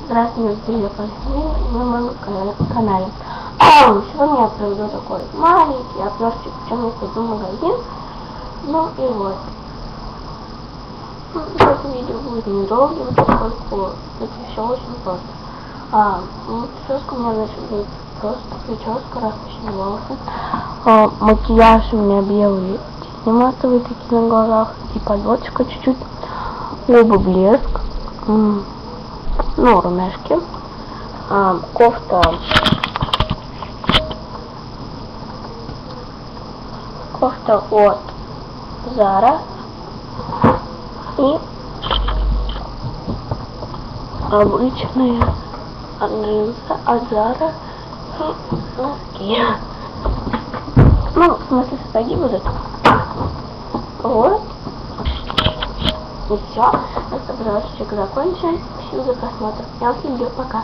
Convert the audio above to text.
Здравствуйте, друзья, на моем канале. Сегодня я проведу такой маленький обзорчик, чем я пойду в магазин. Ну и вот. Это видео будет недолгим, поскольку это все очень просто. Прическа у меня, значит, будет просто прическа, распущенные волосы. Макияж у меня белый, тени матовые такие на глазах, и подводочка чуть-чуть, губы блеск. Ну, румяшки, кофта от Zara и обычные джинсы от Zara и носки. Ну, в смысле, сапоги будут. Вот. И все. Это обзорчик закончен. Спасибо за просмотр. Я вас люблю. Пока.